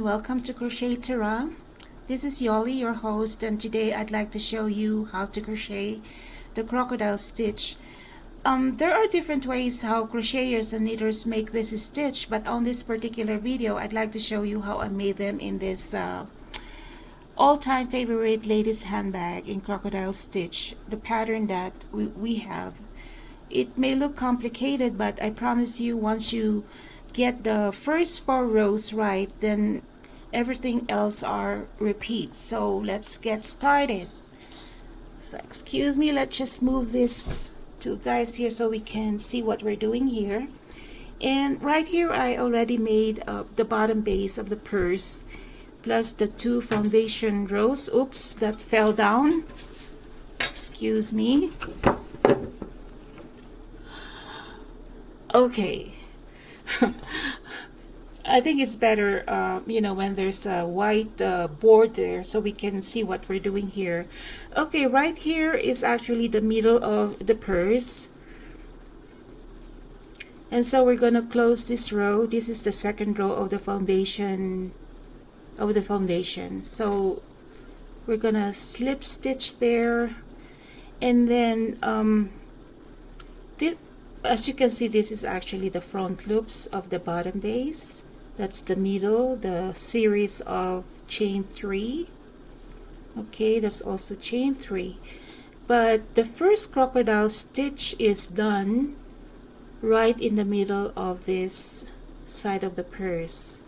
welcome to Crochet Tara. This is Yoli, your host, and today I'd like to show you how to crochet the crocodile stitch. There are different ways how crocheters and knitters make this stitch, but on this particular video I'd like to show you how I made them in this all-time favorite ladies handbag in crocodile stitch, the pattern that we have. It may look complicated, but I promise you, once you get the first 4 rows right, then everything else are repeats. So let's get started. So excuse me, let's just move this to guys here so we can see what we're doing here. And right here I already made the bottom base of the purse plus the 2 foundation rows. Oops, that fell down, excuse me. Okay. I think it's better, when there's a white board there so we can see what we're doing here. Okay, right here is actually the middle of the purse. And so we're going to close this row. This is the second row of the foundation. So we're going to slip stitch there. And then as you can see, this is actually the front loops of the bottom base. That's the middle, the series of chain 3. Okay, that's also chain 3. But the first crocodile stitch is done right in the middle of this side of the purse.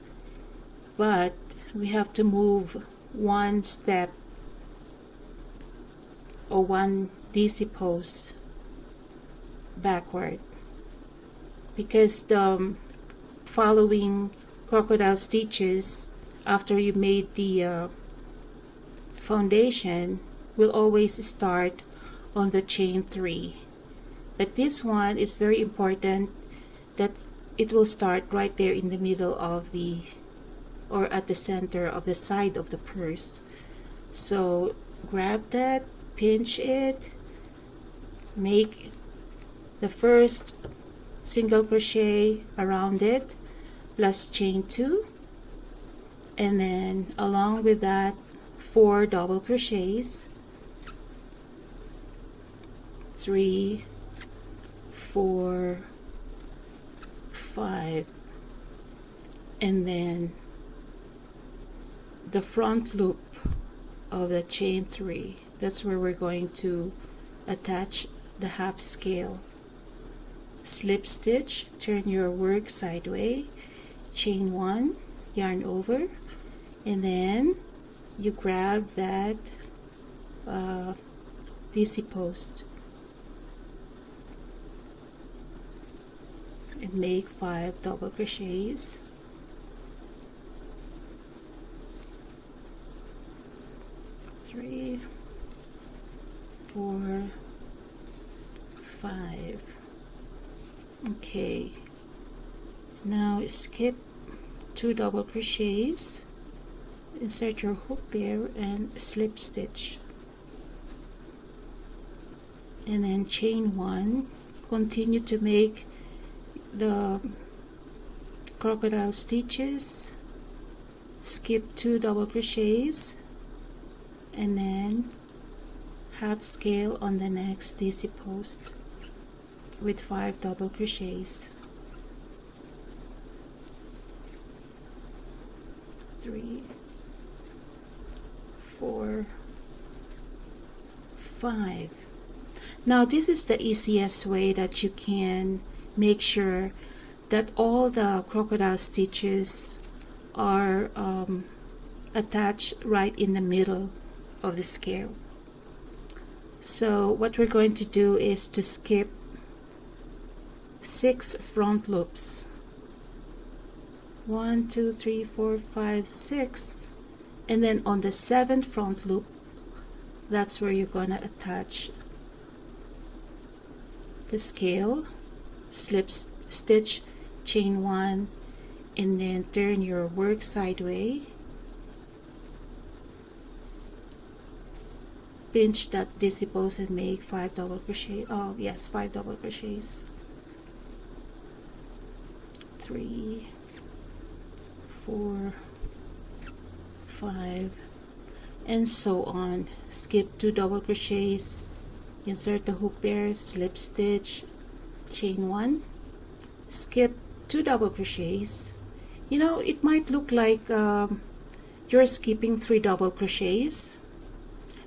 But we have to move one step or one DC post backward, because the following crocodile stitches after you made the foundation will always start on the chain 3, but this one is very important that it will start right there in the middle of the, or at the center of the side of the purse. So grab that, pinch it, make the first single crochet around it plus chain 2, and then along with that 4 double crochets, 3, 4, 5, and then the front loop of the chain 3. That's where we're going to attach the half scale. Slip stitch, turn your work sideways, chain 1, yarn over, and then you grab that DC post and make 5 double crochets. Three, 4, 5. Okay, now skip 2 double crochets, insert your hook there and slip stitch, and then chain 1, continue to make the crocodile stitches, skip 2 double crochets, and then half scale on the next DC post with 5 double crochets. 3, 4, 5. Now this is the easiest way that you can make sure that all the crocodile stitches are attached right in the middle of the scale. So what we're going to do is to skip 6 front loops. 1, 2, 3, 4, 5, 6, and then on the 7th front loop, that's where you're gonna attach the scale. Slip stitch, chain 1, and then turn your work sideways, pinch that DC post and make 5 double crochet. 5 double crochets. 3, 4, 5, and so on. Skip 2 double crochets, insert the hook there, slip stitch, chain 1, skip 2 double crochets. You know, it might look like you're skipping 3 double crochets,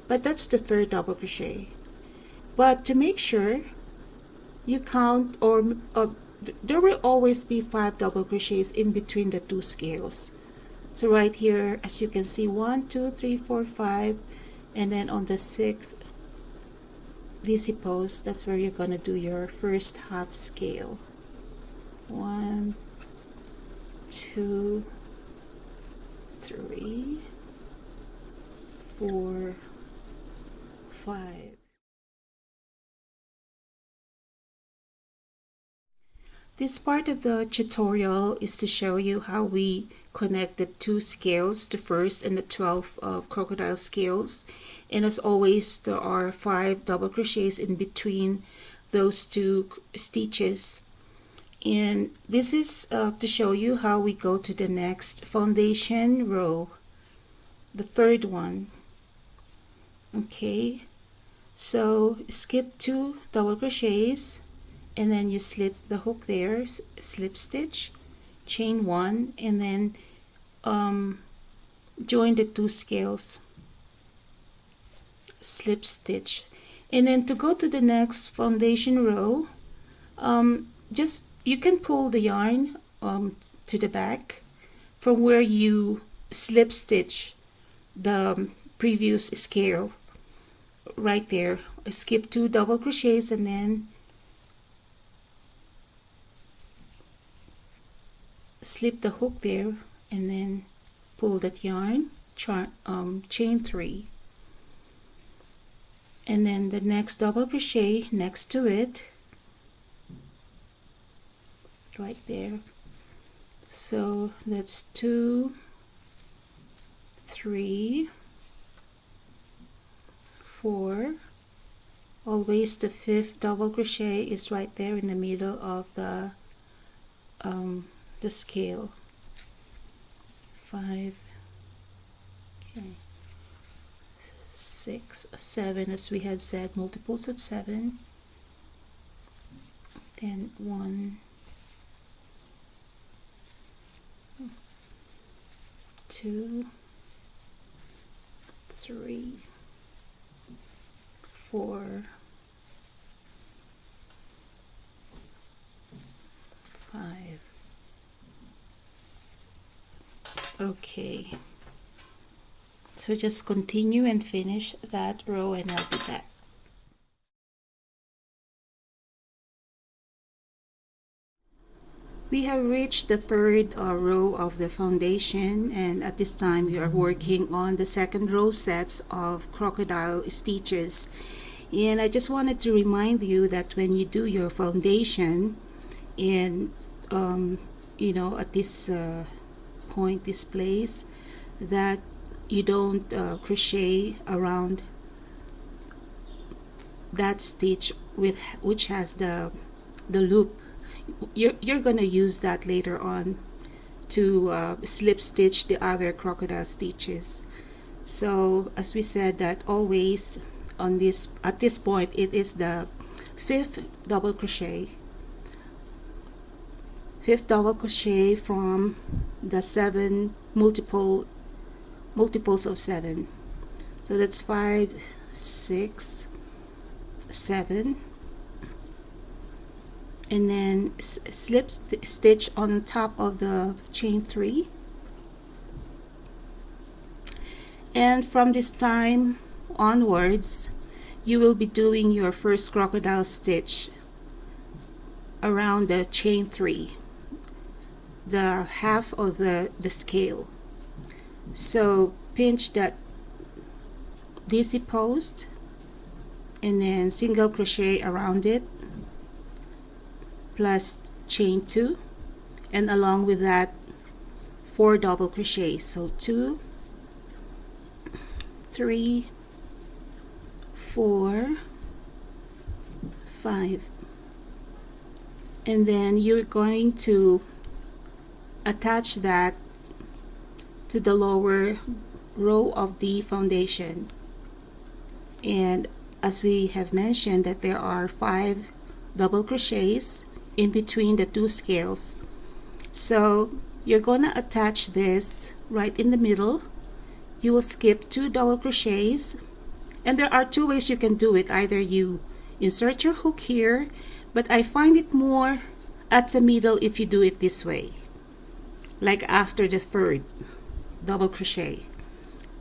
but that's the 3rd double crochet. But to make sure you count, or there will always be 5 double crochets in between the 2 scales. So right here, as you can see, 1 2 3 4 5, and then on the 6th VC post, that's where you're gonna do your first half scale. 1 2 3 4 5. This part of the tutorial is to show you how we connect the 2 scales, the 1st and the 12th of crocodile scales. And as always, there are 5 double crochets in between those 2 stitches. And this is to show you how we go to the next foundation row, the 3rd one. Okay, so skip 2 double crochets, and then you slip the hook there, slip stitch, chain 1, and then join the 2 scales, slip stitch. And then to go to the next foundation row, just you can pull the yarn to the back from where you slip stitch the previous scale. Right there, skip 2 double crochets, and then slip the hook there, and then pull that yarn, chain 3, and then the next double crochet next to it, right there. So that's 2 3 4. Always the 5th double crochet is right there in the middle of the scale. 5, okay, 6, 7, as we have said, multiples of 7. Then 1, 2, 3, 4, 5. Okay, so just continue and finish that row, and I'll be back. We have reached the 3rd row of the foundation, and at this time we are working on the 2nd row sets of crocodile stitches. And I just wanted to remind you that when you do your foundation, and you know, at this point, this place, that you don't crochet around that stitch which has the loop. You're gonna use that later on to slip stitch the other crocodile stitches. So as we said, that always on this, at this point, it is the 5th double crochet, 5th double crochet from the 7 multiples of 7. So that's 5, 6, 7, and then slip stitch on top of the chain 3. And from this time onwards, you will be doing your first crocodile stitch around the chain 3, the half of the scale. So pinch that DC post, and then single crochet around it, plus chain 2, and along with that 4 double crochets. So 2, 3, 4, 5, and then you're going to attach that to the lower row of the foundation. And as we have mentioned that there are 5 double crochets in between the 2 scales. So you're gonna attach this right in the middle. You will skip 2 double crochets, and there are 2 ways you can do it. Either you insert your hook here, but I find it more at the middle if you do it this way, like after the 3rd double crochet.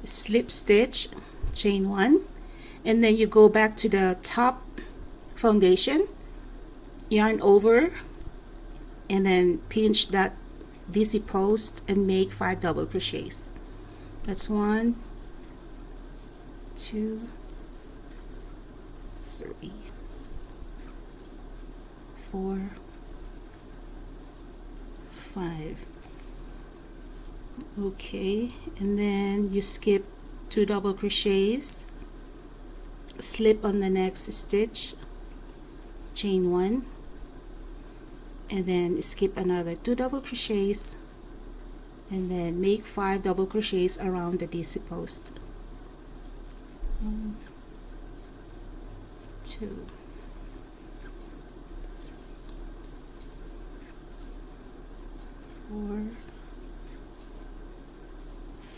Slip stitch, chain 1, and then you go back to the top foundation, yarn over, and then pinch that DC post and make 5 double crochets. That's 1, 2, 3, 4, 5. Okay, and then you skip 2 double crochets, slip on the next stitch, chain 1, and then skip another 2 double crochets, and then make 5 double crochets around the DC post. 1, 2, 4,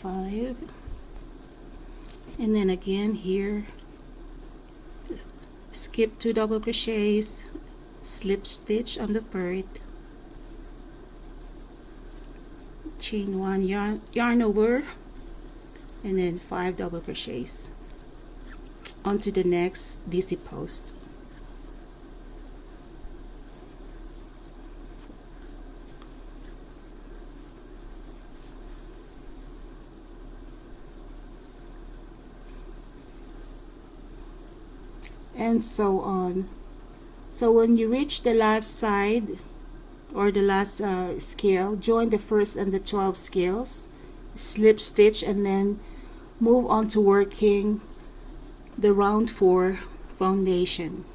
5, and then again here, skip 2 double crochets, slip stitch on the 3rd, chain 1, yarn over, and then 5 double crochets onto the next DC post. And so on. So when you reach the last side or the last scale, join the 1st and the 12 scales, slip stitch, and then move on to working the round 4 foundation.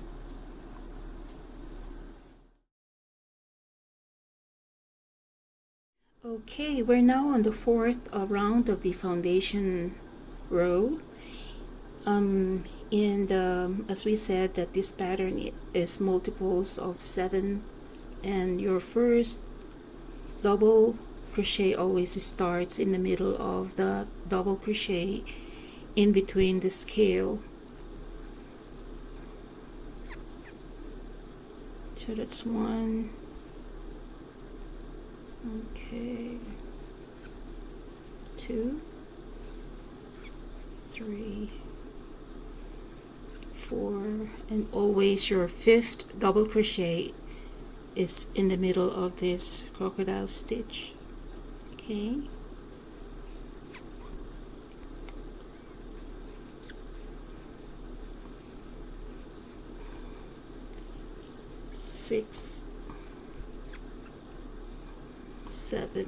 Okay, we're now on the 4th round of the foundation row. And as we said, that this pattern is multiples of 7, and your first double crochet always starts in the middle of the double crochet in between the scale. So that's 1. Okay, 2, 3, 4, and always your 5th double crochet is in the middle of this crocodile stitch. Okay, six, 7,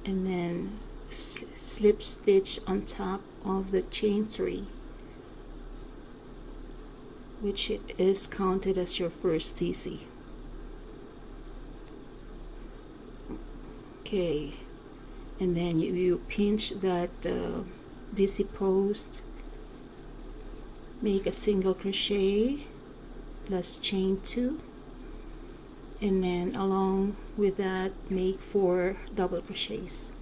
and then slip stitch on top of the chain 3, which is counted as your first DC. Okay, and then you pinch that DC post, make a single crochet plus chain 2, and then along with that make 4 double crochets.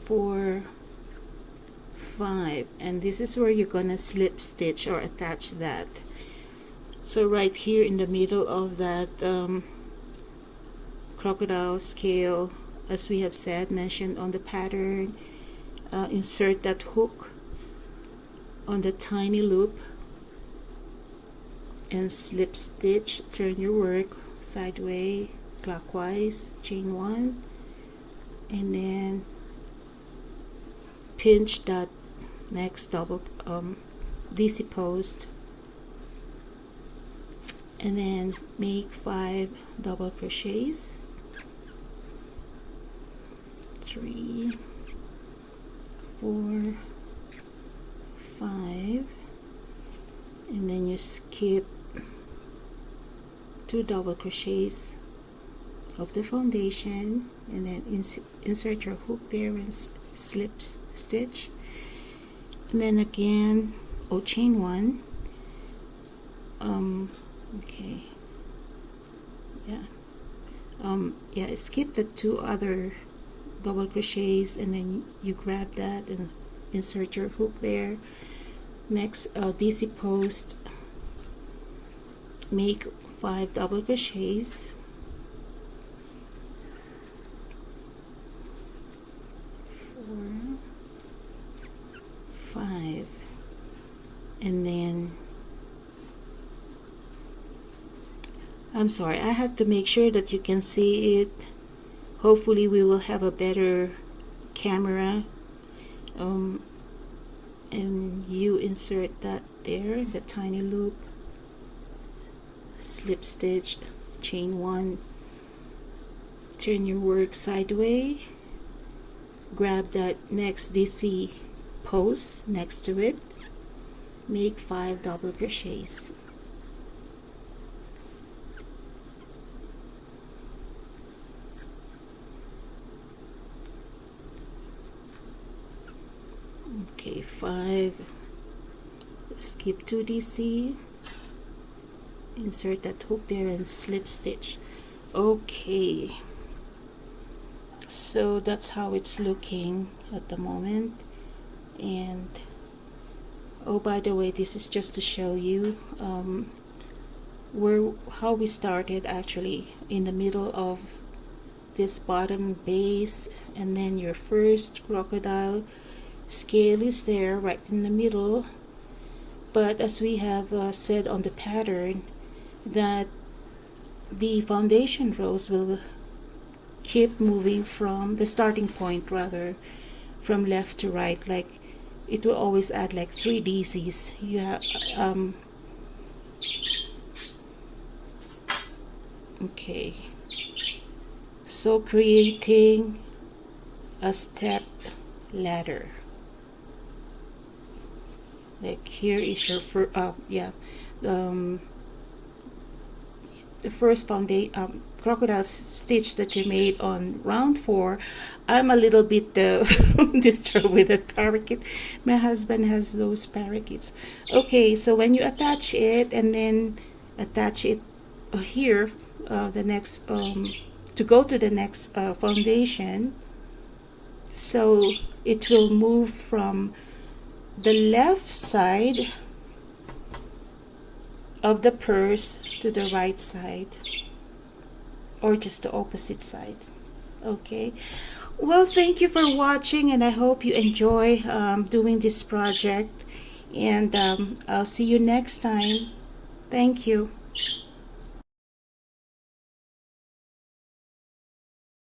4, 5, and this is where you're gonna slip stitch or attach that. So right here in the middle of that crocodile scale, as we have said, mentioned on the pattern, insert that hook on the tiny loop and slip stitch. Turn your work sideways, clockwise, chain 1, and then pinch that next double DC post, and then make 5 double crochets. 3, 4, 5, and then you skip 2 double crochets of the foundation, and then insert your hook there and slip stitch, and then again chain one. Okay, yeah, skip the two other double crochets, and then you grab that and insert your hook there. Next, DC post, make 5 double crochets, 4, 5, and then I'm sorry, I have to make sure that you can see it. Hopefully we will have a better camera. And you insert that there, the tiny loop, slip stitch, chain one, turn your work sideways, grab that next DC post next to it, make 5 double crochets. Okay, 5, skip 2 DC, insert that hook there and slip stitch. Okay, so that's how it's looking at the moment. And oh, by the way, this is just to show you how we started, actually in the middle of this bottom base, and then your first crocodile scale is there right in the middle. But as we have said on the pattern, that the foundation rows will keep moving from the starting point, rather from left to right, like it will always add like 3 DCs. You have okay, so creating a step ladder. Like here is your first, the first foundation crocodile stitch that you made on round 4. I'm a little bit disturbed with that parakeet. My husband has those parakeets. Okay, so when you attach it and then attach it here, the next to go to the next foundation, so it will move from the left side of the purse to the right side, or just the opposite side. Okay, well, thank you for watching, and I hope you enjoy doing this project, and I'll see you next time. Thank you.